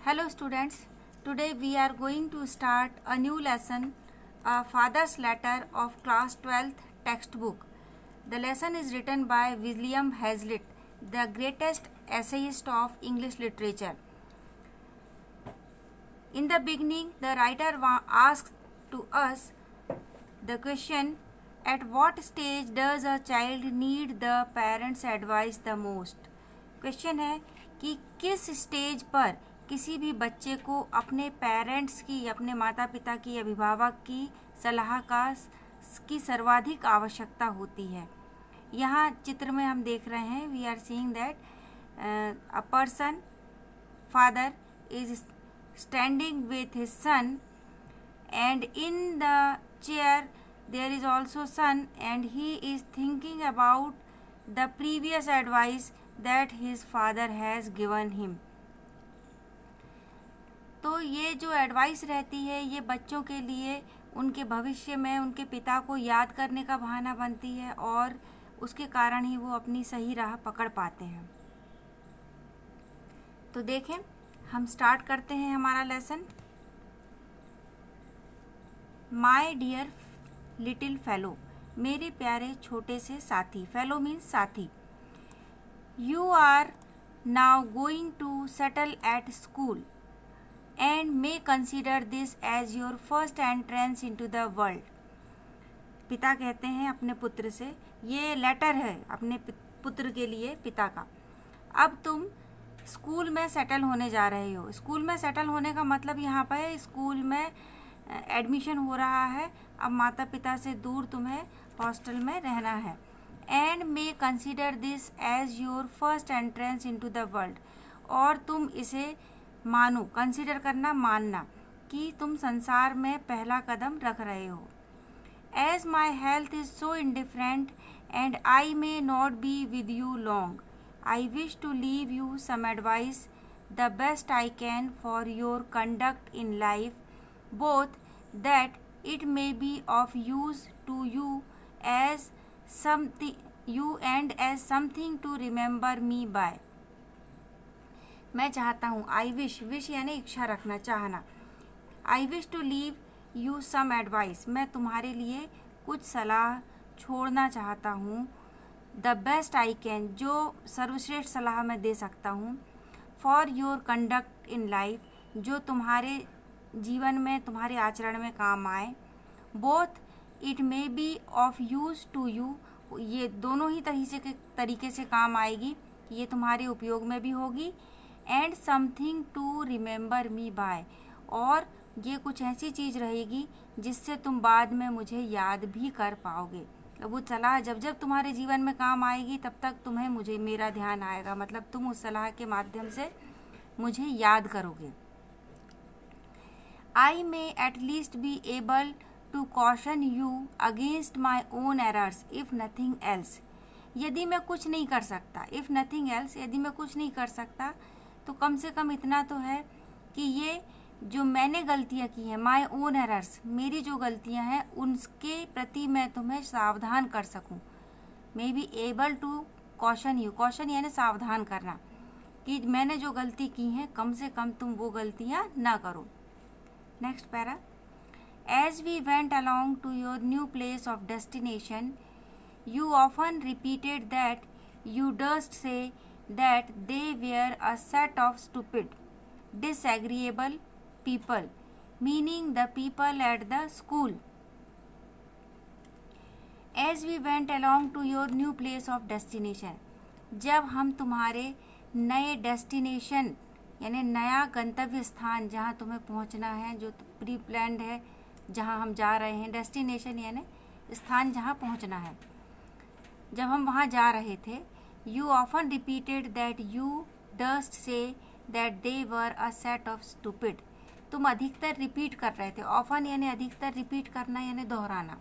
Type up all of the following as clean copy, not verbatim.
Hello students, today we are going to start a new lesson, a father's letter of class 12th textbook. The lesson is written by William Hazlitt, the greatest essayist of English literature. In the beginning, the writer asks to us the question, at what stage does a child need the parents' advice the most? Question है कि किस stage पर किसी भी बच्चे को अपने parents की, अपने माता पिता की, अभिभावक की सलाह की सर्वाधिक आवश्यकता होती है। यहाँ चित्र में हम देख रहे हैं, we are seeing that a person, father is standing with his son and in the chair there is also son and he is thinking about the previous advice that his father has given him. तो ये जो advice रहती है ये बच्चों के लिए उनके भविष्य में उनके पिता को याद करने का बहाना बनती है और उसके कारण ही वो अपनी सही राह पकड़ पाते हैं। तो देखें, हम स्टार्ट करते हैं हमारा lesson. My dear little fellow, मेरे प्यारे छोटे से साथी, फेलो मीन्स साथी। You are now going to settle at school and may consider this as your first entrance into the world. पिता कहते हैं अपने पुत्र से, ये लेटर है अपने पुत्र के लिए पिता का। अब तुम स्कूल में सेटल होने जा रहे हो। स्कूल में सेटल होने का मतलब यहाँ पर स्कूल में एडमिशन हो रहा है। अब माता पिता से दूर तुम्हें हॉस्टल में रहना है। And may consider this as your first entrance into the world, और तुम इसे मानो, कंसिडर करना, मानना, कि तुम संसार में पहला कदम रख रहे हो। As my health is so indifferent and I may not be with you long, I wish to leave you some advice the best I can for your conduct in life, both that it may be of use to you as something to remember me by. मैं चाहता हूँ, I wish यानी इच्छा रखना, चाहना। I wish to leave you some advice, मैं तुम्हारे लिए कुछ सलाह छोड़ना चाहता हूँ। The best I can, जो सर्वश्रेष्ठ सलाह मैं दे सकता हूँ। For your conduct in life, जो तुम्हारे जीवन में, तुम्हारे आचरण में काम आए। Both it may be of use to you, ये दोनों ही तरीके से काम आएगी, ये तुम्हारे उपयोग में भी होगी। And something to remember me by, और ये कुछ ऐसी चीज़ रहेगी जिससे तुम बाद में मुझे याद भी कर पाओगे। वो सलाह जब जब तुम्हारे जीवन में काम आएगी तब तक तुम्हें मेरा ध्यान आएगा, मतलब तुम उस सलाह के माध्यम से मुझे याद करोगे। I may at least be able to caution you against my own errors if nothing else. यदि मैं कुछ नहीं कर सकता, if nothing else, यदि मैं कुछ नहीं कर सकता तो कम से कम इतना तो है कि ये जो मैंने गलतियाँ की हैं, my own errors, मेरी जो गलतियाँ हैं उनके प्रति मैं तुम्हें सावधान कर सकूँ। may be able to caution you, caution यानी सावधान करना, कि मैंने जो गलती की हैं कम से कम तुम वो गलतियाँ ना करो। Next para. As we went along to your new place of destination, you often repeated that you durst say that they were a set of stupid, disagreeable people, meaning the people at the school. As we went along to your new place of destination, जब हम तुम्हारे नए destination यानी नया गंतव्य स्थान जहाँ तुम्हें पहुँचना है, जो प्री प्लान्ड है, जहाँ हम जा रहे हैं, डेस्टिनेशन यानी स्थान जहाँ पहुँचना है, जब हम वहाँ जा रहे थे, you often repeated that you dust say that they were a set of stupid, तुम अधिकतर रिपीट कर रहे थे। ऑफन यानी अधिकतर, रिपीट करना यानी दोहराना,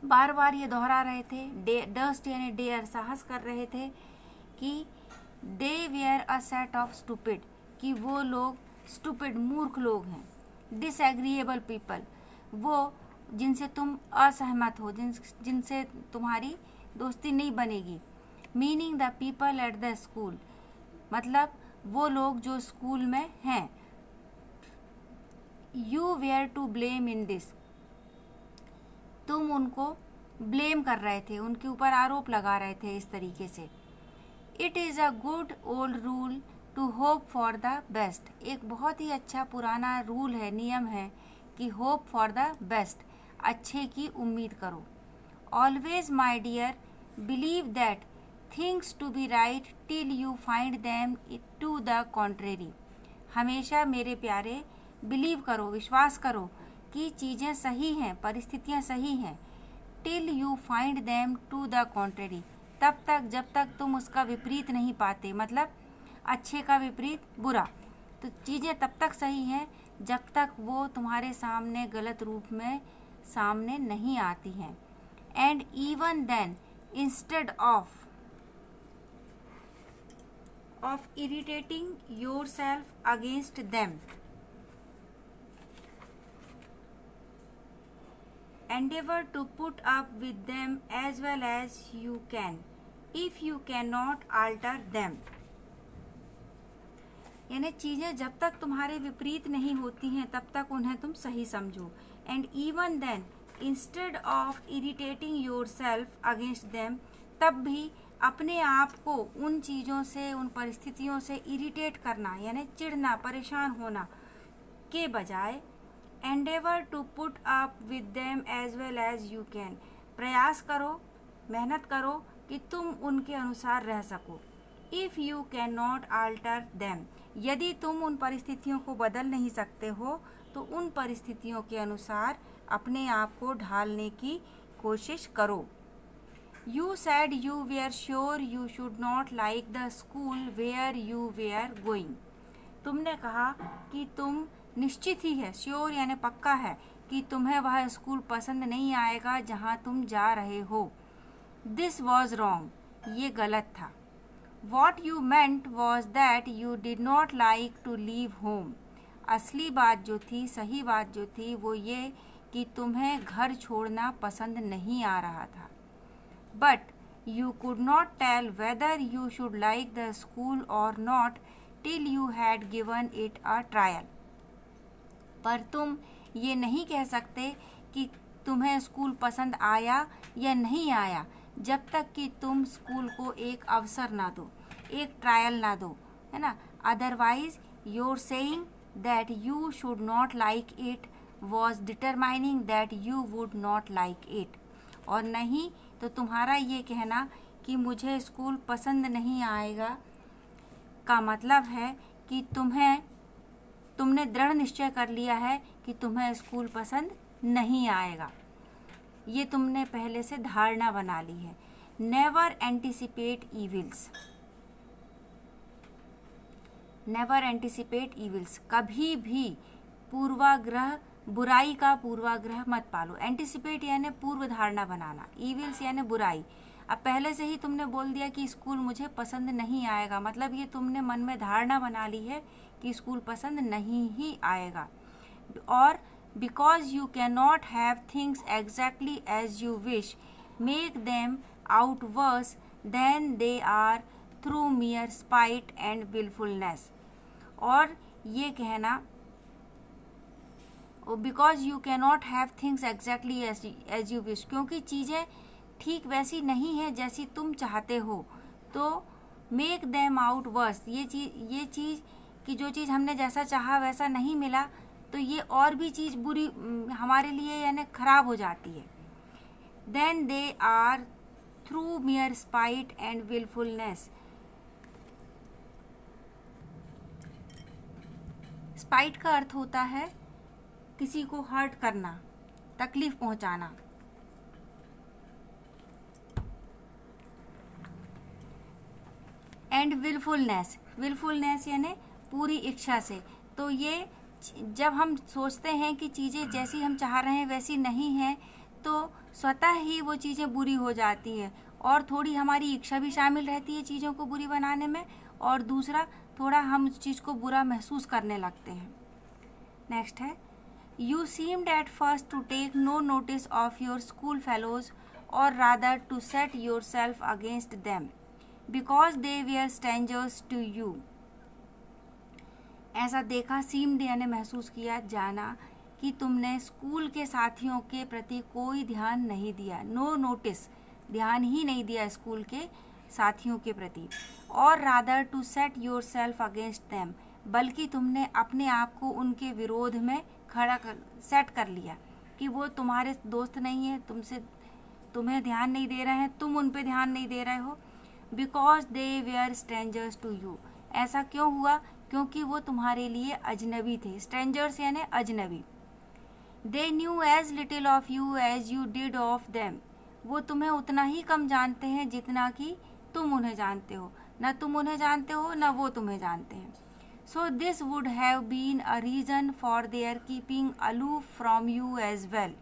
बार बार ये दोहरा रहे थे। डस्ट यानी डेयर, साहस कर रहे थे कि they were a set of stupid, कि वो लोग स्टूपिड, मूर्ख लोग हैं। डिसएग्रीएबल पीपल, वो जिनसे तुम असहमत हो, जिनसे तुम्हारी दोस्ती नहीं बनेगी। Meaning the people at the school, मतलब वो लोग जो स्कूल में हैं। You were to blame in this, तुम उनको ब्लेम कर रहे थे, उनके ऊपर आरोप लगा रहे थे इस तरीके से। It is a good old rule to hope for the best, एक बहुत ही अच्छा पुराना रूल है, नियम है कि होप फॉर द बेस्ट, अच्छे की उम्मीद करो। Always my dear believe that things to be right till you find them to the contrary, हमेशा मेरे प्यारे बिलीव करो, विश्वास करो कि चीज़ें सही हैं, परिस्थितियाँ सही हैं। Till you find them to the contrary, तब तक जब तक तुम उसका विपरीत नहीं पाते, मतलब अच्छे का विपरीत बुरा। तो चीज़ें तब तक सही हैं जब तक वो तुम्हारे सामने गलत रूप में सामने नहीं आती हैं। And even then instead of irritating your self against them, endeavor to put up with them as well as you can if you cannot alter them, यानी चीज़ें जब तक तुम्हारे विपरीत नहीं होती हैं तब तक उन्हें तुम सही समझो। And even then instead of irritating your self against them, तब भी अपने आप को उन चीज़ों से, उन परिस्थितियों से इरिटेट करना यानी चिढ़ना, परेशान होना के बजाय endeavour to put up with them as well as you can, प्रयास करो, मेहनत करो कि तुम उनके अनुसार रह सको। If you can not alter them, यदि तुम उन परिस्थितियों को बदल नहीं सकते हो तो उन परिस्थितियों के अनुसार अपने आप को ढालने की कोशिश करो। You said you were sure you should not like the school where you were going, तुमने कहा कि तुम निश्चित ही है, श्योर यानी पक्का है कि तुम्हें वह स्कूल पसंद नहीं आएगा जहां तुम जा रहे हो। दिस वॉज रॉन्ग, ये गलत था। What you meant was that you did not like to leave home, असली बात जो थी, सही बात जो थी वो ये कि तुम्हें घर छोड़ना पसंद नहीं आ रहा था। But you could not tell whether you should like the school और not till you had given it a trial, पर तुम ये नहीं कह सकते कि तुम्हें स्कूल पसंद आया या नहीं आया जब तक कि तुम स्कूल को एक अवसर ना दो, एक ट्रायल ना दो, है ना। Otherwise your saying that you should not like it was determining that you would not like it, और नहीं तो तुम्हारा ये कहना कि मुझे स्कूल पसंद नहीं आएगा का मतलब है कि तुमने दृढ़ निश्चय कर लिया है कि तुम्हें स्कूल पसंद नहीं आएगा, ये तुमने पहले से धारणा बना ली है। Never anticipate evils, never anticipate evils, कभी भी पूर्वाग्रह, बुराई का पूर्वाग्रह मत पालो। एंटिसिपेट यानी पूर्व धारणा बनाना, ईविल्स यानी बुराई। अब पहले से ही तुमने बोल दिया कि स्कूल मुझे पसंद नहीं आएगा, मतलब ये तुमने मन में धारणा बना ली है कि स्कूल पसंद नहीं ही आएगा। और because you can not have things exactly as you wish make them out worse than they are through mere spite and wilfulness, और ये कहना because you can not have things exactly as you wish, क्योंकि चीज़ें ठीक वैसी नहीं है जैसी तुम चाहते हो, तो मेक देम आउट वर्स, ये चीज़ कि जो चीज़ हमने जैसा चाहा वैसा नहीं मिला तो ये और भी चीज़ बुरी हमारे लिए यानी खराब हो जाती है। Then they are through mere spite and wilfulness, spite का अर्थ होता है किसी को हर्ट करना, तकलीफ पहुंचाना। एंड विलफुलनेस, विलफुलनेस यानी पूरी इच्छा से। तो ये जब हम सोचते हैं कि चीज़ें जैसी हम चाह रहे हैं वैसी नहीं है तो स्वतः ही वो चीज़ें बुरी हो जाती हैं, और थोड़ी हमारी इच्छा भी शामिल रहती है चीज़ों को बुरी बनाने में, और दूसरा थोड़ा हम उस चीज़ को बुरा महसूस करने लगते हैं। नेक्स्ट है, you seemed at first to take no notice of your school fellows और rather to set your self against them because they were strangers to you. ऐसा देखा, सीम्ड यानी महसूस किया, जाना कि तुमने स्कूल के साथियों के प्रति कोई ध्यान नहीं दिया। नो नोटिस, ध्यान ही नहीं दिया स्कूल के साथियों के प्रति। और rather to set your self against them, बल्कि तुमने अपने आप को उनके विरोध में सेट कर लिया कि वो तुम्हारे दोस्त नहीं है, तुम्हें ध्यान नहीं दे रहे हैं, तुम उन पे ध्यान नहीं दे रहे हो। Because they were strangers to you, ऐसा क्यों हुआ? क्योंकि वो तुम्हारे लिए अजनबी थे। स्ट्रेंजर्स यानी अजनबी। They knew as little of you as you did of them, वो तुम्हें उतना ही कम जानते हैं जितना कि तुम उन्हें जानते हो। न तुम उन्हें जानते हो न वो तुम्हें जानते हैं। So this would have been a reason for their keeping aloof from you as well,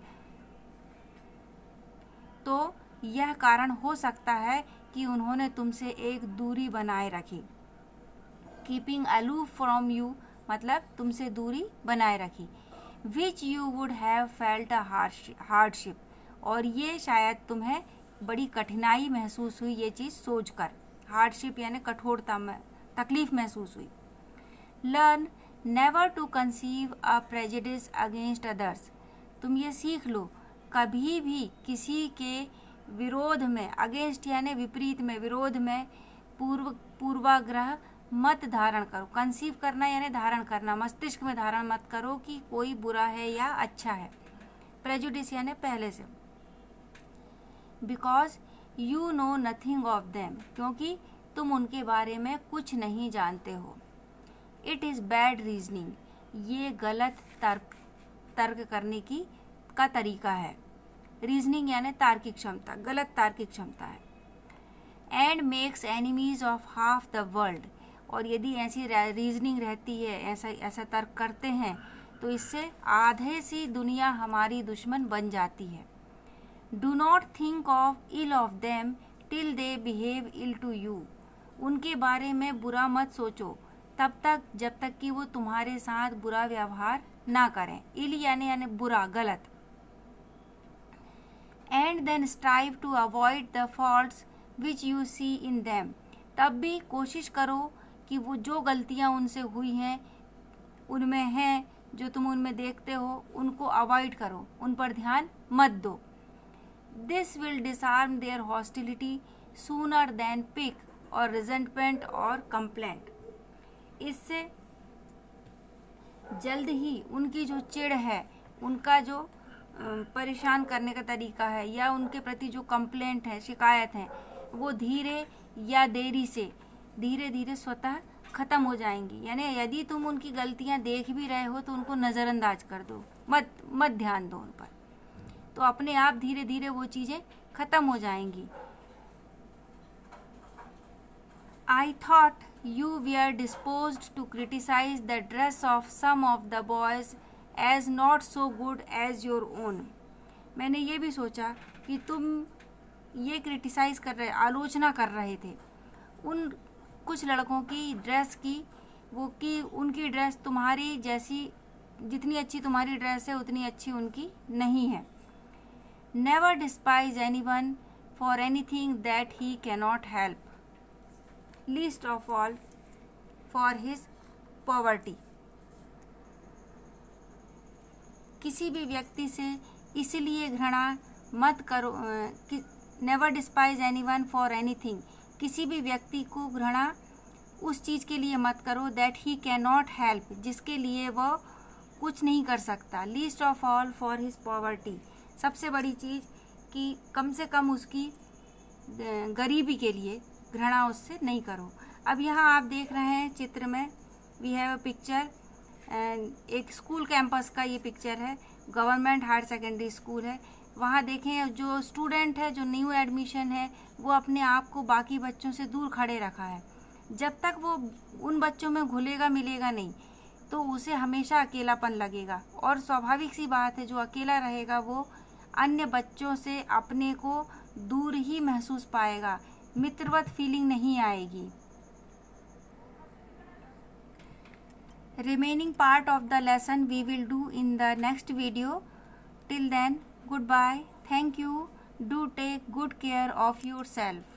तो यह कारण हो सकता है कि उन्होंने तुमसे एक दूरी बनाए रखी। कीपिंग अलूफ फ्रॉम यू मतलब तुमसे दूरी बनाए रखी। Which you would have felt a hardship, और ये शायद तुम्हें बड़ी कठिनाई महसूस हुई ये चीज़ सोचकर। हार्डशिप यानी कठोरता में तकलीफ महसूस हुई। Learn never to conceive a prejudice against others, तुम ये सीख लो कभी भी किसी के विरोध में, अगेंस्ट यानी विपरीत में, विरोध में पूर्वाग्रह मत धारण करो। कंसीव करना यानी धारण करना, मस्तिष्क में धारण मत करो कि कोई बुरा है या अच्छा है। प्रेजुडिस यानी पहले से। Because you know nothing of them, क्योंकि तुम उनके बारे में कुछ नहीं जानते हो। इट इज़ बैड रीजनिंग, ये गलत तर्क करने का तरीका है। रीजनिंग यानी तार्किक क्षमता, गलत तार्किक क्षमता है। And makes enemies of half the world, और यदि ऐसी रीजनिंग रहती है, ऐसा तर्क करते हैं, तो इससे आधे सी दुनिया हमारी दुश्मन बन जाती है। Do not think of ill of them till they behave ill to you, उनके बारे में बुरा मत सोचो तब तक जब तक कि वो तुम्हारे साथ बुरा व्यवहार ना करें। इल यानी बुरा, गलत। And then strive to avoid the faults which you see in them, तब भी कोशिश करो कि वो जो गलतियां उनसे हुई हैं, उनमें हैं, जो तुम उनमें देखते हो, उनको अवॉइड करो, उन पर ध्यान मत दो। This will disarm their hostility sooner than pique or resentment or complaint, इससे जल्द ही उनकी जो चिढ़ है, उनका जो परेशान करने का तरीका है, या उनके प्रति जो कंप्लेंट है, शिकायत है, वो धीरे या देरी से धीरे धीरे स्वतः खत्म हो जाएंगी। यानी यदि तुम उनकी गलतियां देख भी रहे हो तो उनको नज़रअंदाज कर दो, मत ध्यान दो उन पर, तो अपने आप धीरे धीरे वो चीज़ें खत्म हो जाएंगी। I thought you were disposed to criticize the dress of some of the boys as not so good as your own. मैंने ये भी सोचा कि तुम ये क्रिटिसाइज कर रहे, आलोचना कर रहे थे उन कुछ लड़कों की ड्रेस की, वो कि उनकी ड्रेस तुम्हारी जैसी, जितनी अच्छी तुम्हारी ड्रेस है उतनी अच्छी उनकी नहीं है। Never despise anyone for anything that he cannot help, least of all for his poverty. किसी भी व्यक्ति से इसलिए घृणा मत करो, never despise anyone for anything, किसी भी व्यक्ति को घृणा उस चीज़ के लिए मत करो that he can not help, जिसके लिए वह कुछ नहीं कर सकता। Least of all for his poverty, सबसे बड़ी चीज़ कि कम से कम उसकी गरीबी के लिए घृणा उससे नहीं करो। अब यहाँ आप देख रहे हैं चित्र में, वी हैव अ पिक्चर, एक स्कूल कैंपस का ये पिक्चर है, गवर्नमेंट हायर सेकेंडरी स्कूल है। वहाँ देखें जो स्टूडेंट है, जो न्यू एडमिशन है, वो अपने आप को बाकी बच्चों से दूर खड़े रखा है। जब तक वो उन बच्चों में घुलेगा मिलेगा नहीं, तो उसे हमेशा अकेलापन लगेगा, और स्वाभाविक सी बात है जो अकेला रहेगा वो अन्य बच्चों से अपने को दूर ही महसूस पाएगा, मित्रवत फीलिंग नहीं आएगी। Remaining part of the lesson we will do in the next video. Till then, goodbye. Thank you. Do take good care of yourself.